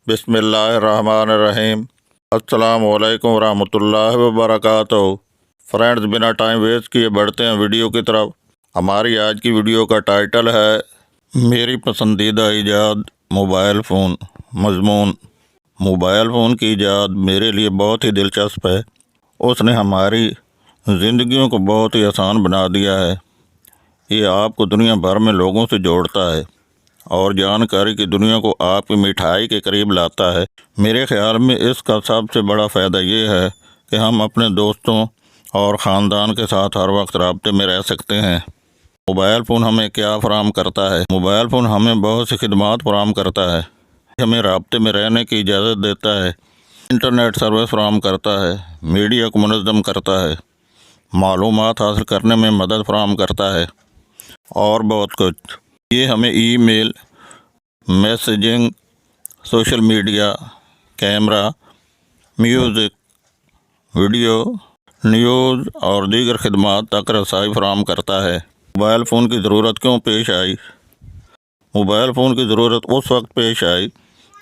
بسم اللہ الرحمن الرحیم۔ السلام علیکم ورحمۃ اللہ وبرکاتہ۔ فرینڈز، بنا ٹائم ویسٹ کیے بڑھتے ہیں ویڈیو کی طرف۔ ہماری آج کی ویڈیو کا ٹائٹل ہے میری پسندیدہ ایجاد موبائل فون۔ مضمون: موبائل فون کی ایجاد میرے لیے بہت ہی دلچسپ ہے۔ اس نے ہماری زندگیوں کو بہت ہی آسان بنا دیا ہے۔ یہ آپ کو دنیا بھر میں لوگوں سے جوڑتا ہے اور جانکاری کی دنیا کو آپ کی مٹھائی کے قریب لاتا ہے۔ میرے خیال میں اس کا سب سے بڑا فائدہ یہ ہے کہ ہم اپنے دوستوں اور خاندان کے ساتھ ہر وقت رابطے میں رہ سکتے ہیں۔ موبائل فون ہمیں کیا فراہم کرتا ہے؟ موبائل فون ہمیں بہت سی خدمات فراہم کرتا ہے۔ ہمیں رابطے میں رہنے کی اجازت دیتا ہے، انٹرنیٹ سروس فراہم کرتا ہے، میڈیا کو منظم کرتا ہے، معلومات حاصل کرنے میں مدد فراہم کرتا ہے اور بہت کچھ۔ یہ ہمیں email, messaging, social media, camera, music, video, news اور دیگر خدمات تک رسائی فراہم کرتا ہے۔ موبائل فون کی ضرورت کیوں پیش آئی؟ موبائل فون کی ضرورت اس وقت پیش آئی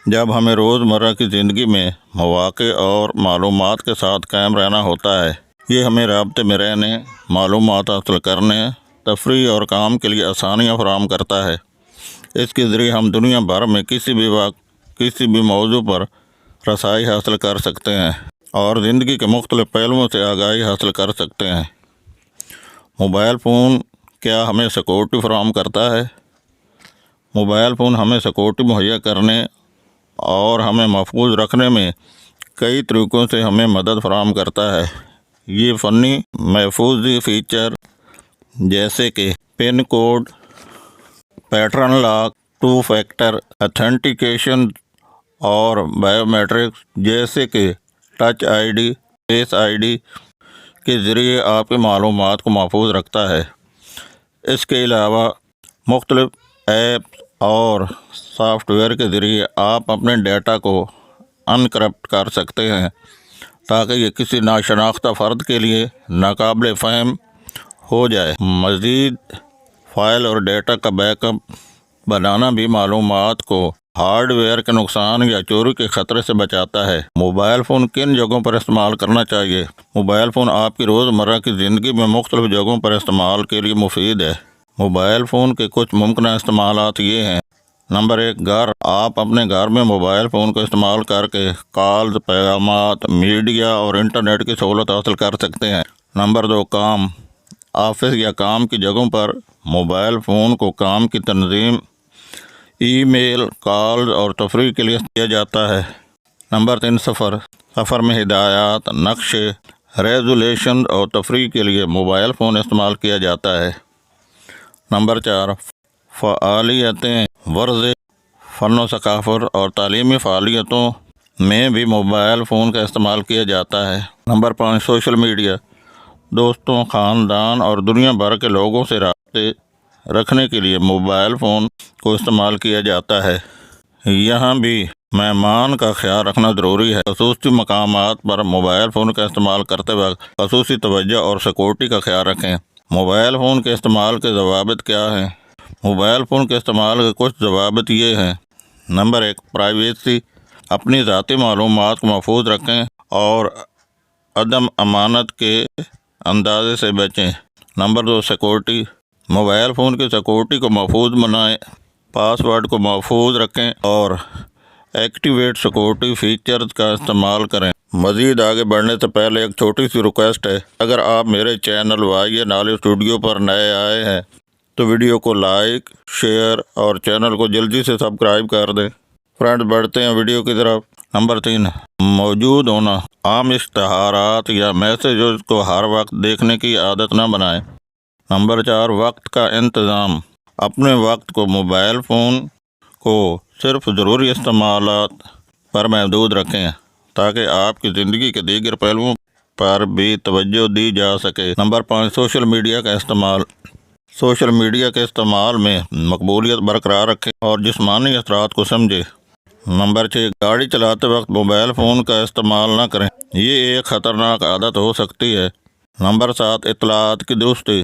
جب ہمیں روزمرہ کی زندگی میں مواقع اور معلومات کے ساتھ قائم رہنا ہوتا ہے۔ یہ ہمیں رابطے میں رہنے، معلومات حاصل کرنے، تفریح اور کام کے لیے آسانیاں فراہم کرتا ہے۔ اس کے ذریعے ہم دنیا بھر میں کسی بھی وقت کسی بھی موضوع پر رسائی حاصل کر سکتے ہیں اور زندگی کے مختلف پہلوؤں سے آگاہی حاصل کر سکتے ہیں۔ موبائل فون کیا ہمیں سیکورٹی فراہم کرتا ہے؟ موبائل فون ہمیں سیکورٹی مہیا کرنے اور ہمیں محفوظ رکھنے میں کئی طریقوں سے ہمیں مدد فراہم کرتا ہے۔ یہ فنی محفوظی فیچر جیسے کہ pin code, pattern lock, 2 factor authentication اور بائیو میٹرکس جیسے کہ touch ID, face ID کے ذریعے آپ کی معلومات کو محفوظ رکھتا ہے۔ اس کے علاوہ مختلف ایپس اور سافٹ ویئر کے ذریعے آپ اپنے ڈیٹا کو انکرپٹ کر سکتے ہیں تاکہ یہ کسی ناشناختہ فرد کے لیے ناقابل فہم ہو جائے۔ مزید فائل اور ڈیٹا کا بیک اپ بنانا بھی معلومات کو ہارڈ ویئر کے نقصان یا چوری کے خطرے سے بچاتا ہے۔ موبائل فون کن جگہوں پر استعمال کرنا چاہیے؟ موبائل فون آپ کی روزمرہ کی زندگی میں مختلف جگہوں پر استعمال کے لیے مفید ہے۔ موبائل فون کے کچھ ممکنہ استعمالات یہ ہیں۔ نمبر 1، گھر۔ آپ اپنے گھر میں موبائل فون کا استعمال کر کے کالز، پیغامات، میڈیا اور انٹرنیٹ کی سہولت حاصل کر سکتے ہیں۔ نمبر 2، کام۔ آفس یا کام کی جگہوں پر موبائل فون کو کام کی تنظیم، ای میل، کالز اور تفریح کے لیے کیا جاتا ہے۔ نمبر 3، سفر۔ سفر میں ہدایات، نقشے، ریزولیشن اور تفریح کے لیے موبائل فون استعمال کیا جاتا ہے۔ نمبر 4، فعالیتیں، ورزش، فن و ثقافت اور تعلیمی فعالیتوں میں بھی موبائل فون کا استعمال کیا جاتا ہے۔ Number 5، social media. دوستوں، خاندان اور دنیا بھر کے لوگوں سے رابطے رکھنے کے لیے موبائل فون کو استعمال کیا جاتا ہے۔ یہاں بھی مہمان کا خیال رکھنا ضروری ہے۔ خصوصی مقامات پر موبائل فون کا استعمال کرتے وقت خصوصی توجہ اور سیکورٹی کا خیال رکھیں۔ موبائل فون کے استعمال کے ضوابط کیا ہیں؟ موبائل فون کے استعمال کے کچھ ضوابط یہ ہیں۔ Number 1، privacy. اپنی ذاتی معلومات کو محفوظ رکھیں اور عدم امانت کے اندازے سے بچیں۔ Number 2، security. موبائل فون کی سیکورٹی کو محفوظ بنائیں، پاس ورڈ کو محفوظ رکھیں اور ایکٹیویٹ سیکورٹی فیچرز کا استعمال کریں۔ مزید آگے بڑھنے سے پہلے ایک چھوٹی سی ریکویسٹ ہے۔ اگر آپ میرے چینل وائی نالج اسٹوڈیو پر نئے آئے ہیں تو ویڈیو کو لائک، شیئر اور چینل کو جلدی سے سبسکرائب کر دیں۔ فرینڈز، بڑھتے ہیں ویڈیو کی طرف۔ نمبر 3، موجود ہونا۔ عام اشتہارات یا میسیجز کو ہر وقت دیکھنے کی عادت نہ بنائیں۔ نمبر 4، وقت کا انتظام۔ اپنے وقت کو موبائل فون کو صرف ضروری استعمالات پر محدود رکھیں تاکہ آپ کی زندگی کے دیگر پہلوؤں پر بھی توجہ دی جا سکے۔ نمبر 5، سوشل میڈیا کا استعمال۔ سوشل میڈیا کے استعمال میں مقبولیت برقرار رکھیں اور جسمانی اثرات کو سمجھیں۔ نمبر 6، گاڑی چلاتے وقت موبائل فون کا استعمال نہ کریں، یہ ایک خطرناک عادت ہو سکتی ہے۔ نمبر 7، اطلاعات کی درستی۔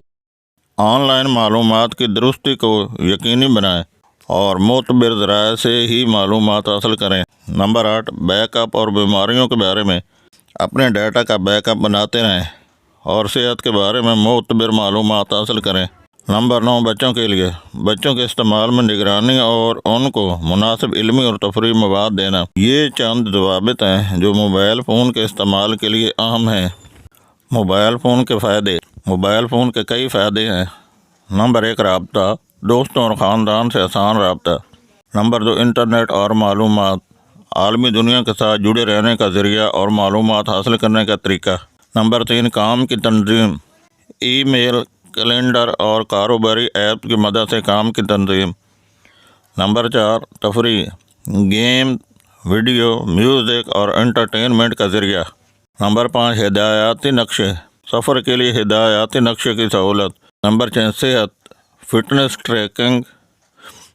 آن لائن معلومات کی درستی کو یقینی بنائیں اور معتبر ذرائع سے ہی معلومات حاصل کریں۔ نمبر 8، بیک اپ اور بیماریوں کے بارے میں اپنے ڈیٹا کا بیک اپ بناتے رہیں اور صحت کے بارے میں معتبر معلومات حاصل کریں۔ نمبر 9، بچوں کے لیے بچوں کے استعمال میں نگرانی اور ان کو مناسب علمی اور تفریحی مواد دینا۔ یہ چند ضوابط ہیں جو موبائل فون کے استعمال کے لیے اہم ہیں۔ موبائل فون کے فائدے۔ موبائل فون کے کئی فائدے ہیں۔ نمبر 1، رابطہ، دوستوں اور خاندان سے آسان رابطہ۔ نمبر 2، انٹرنیٹ اور معلومات، عالمی دنیا کے ساتھ جڑے رہنے کا ذریعہ اور معلومات حاصل کرنے کا طریقہ۔ نمبر 3، کام کی تنظیم، ای میل، کیلنڈر اور کاروباری ایپ کی مدد سے کام کی تنظیم۔ نمبر 4، تفریح، گیم، ویڈیو، میوزک اور انٹرٹینمنٹ کا ذریعہ۔ نمبر 5، ہدایاتی نقشے، سفر کے لیے ہدایاتی نقشے کی سہولت۔ نمبر 6، صحت، فٹنس ٹریکنگ،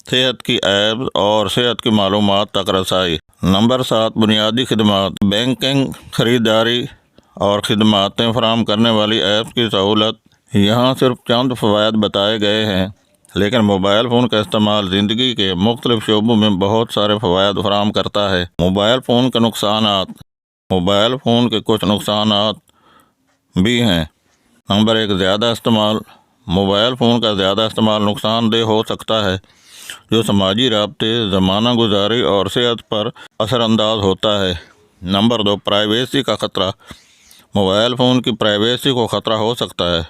صحت کی ایپس اور صحت کی معلومات تک رسائی۔ نمبر 7، بنیادی خدمات، بینکنگ، خریداری اور خدماتیں فراہم کرنے والی ایپس کی سہولت۔ یہاں صرف چند فوائد بتائے گئے ہیں، لیکن موبائل فون کا استعمال زندگی کے مختلف شعبوں میں بہت سارے فوائد فراہم کرتا ہے۔ موبائل فون کے نقصانات۔ موبائل فون کے کچھ نقصانات بھی ہیں۔ نمبر 1، زیادہ استعمال۔ موبائل فون کا زیادہ استعمال نقصان دہ ہو سکتا ہے، جو سماجی رابطے، زمانہ گزاری اور صحت پر اثر انداز ہوتا ہے۔ نمبر 2، پرائیویسی کا خطرہ۔ موبائل فون کی پرائیویسی کو خطرہ ہو سکتا ہے،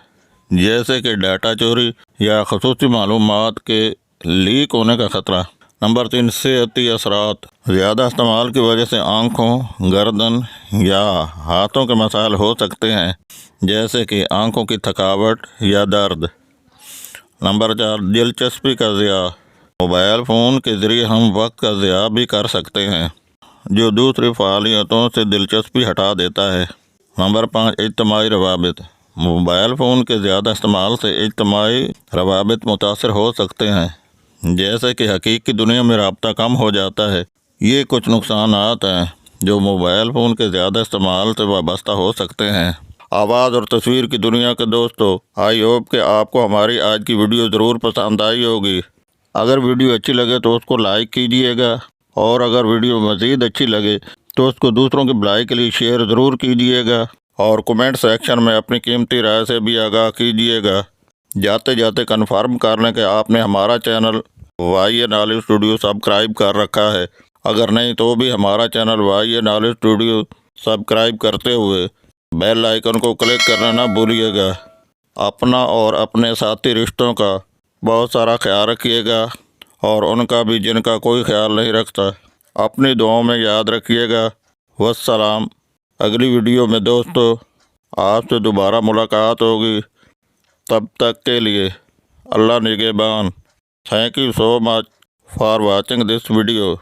جیسے کہ ڈیٹا چوری یا خصوصی معلومات کے لیک ہونے کا خطرہ۔ نمبر 3، صحتی اثرات۔ زیادہ استعمال کی وجہ سے آنکھوں، گردن یا ہاتھوں کے مسائل ہو سکتے ہیں، جیسے کہ آنکھوں کی تھکاوٹ یا درد۔ نمبر 4، دلچسپی کا ضیاع۔ موبائل فون کے ذریعے ہم وقت کا ضیاع بھی کر سکتے ہیں، جو دوسری فعالیتوں سے دلچسپی ہٹا دیتا ہے۔ نمبر 5، اجتماعی روابط۔ موبائل فون کے زیادہ استعمال سے اجتماعی روابط متاثر ہو سکتے ہیں، جیسے کہ حقیقی دنیا میں رابطہ کم ہو جاتا ہے۔ یہ کچھ نقصانات ہیں جو موبائل فون کے زیادہ استعمال سے وابستہ ہو سکتے ہیں۔ آواز اور تصویر کی دنیا کے دوستو، آئی ہوپ کہ آپ کو ہماری آج کی ویڈیو ضرور پسند آئی ہوگی۔ اگر ویڈیو اچھی لگے تو اس کو لائک کیجیے گا، اور اگر ویڈیو مزید اچھی لگے تو اس کو دوسروں کی بھلائی کے لیے شیئر ضرور کیجیے گا، اور کمنٹ سیکشن میں اپنی قیمتی رائے سے بھی آگاہ کیجیے گا۔ جاتے جاتے کنفرم کر لیں کہ آپ نے ہمارا channel Y A knowledge studio subscribe کر رکھا ہے۔ اگر نہیں تو بھی ہمارا channel Y A knowledge studio subscribe کرتے ہوئے بیل آئیکن کو کلک کرنا نہ بھولیے گا۔ اپنا اور اپنے ساتھی رشتوں کا بہت سارا خیال رکھیے گا، اور ان کا بھی جن کا کوئی خیال نہیں رکھتا۔ اپنی دعاؤں میں یاد رکھیے گا۔ والسلام۔ اگلی ویڈیو میں دوستو آپ سے دوبارہ ملاقات ہوگی۔ تب تک کے لیے اللہ نگہبان۔ Thank you so much for watching this video.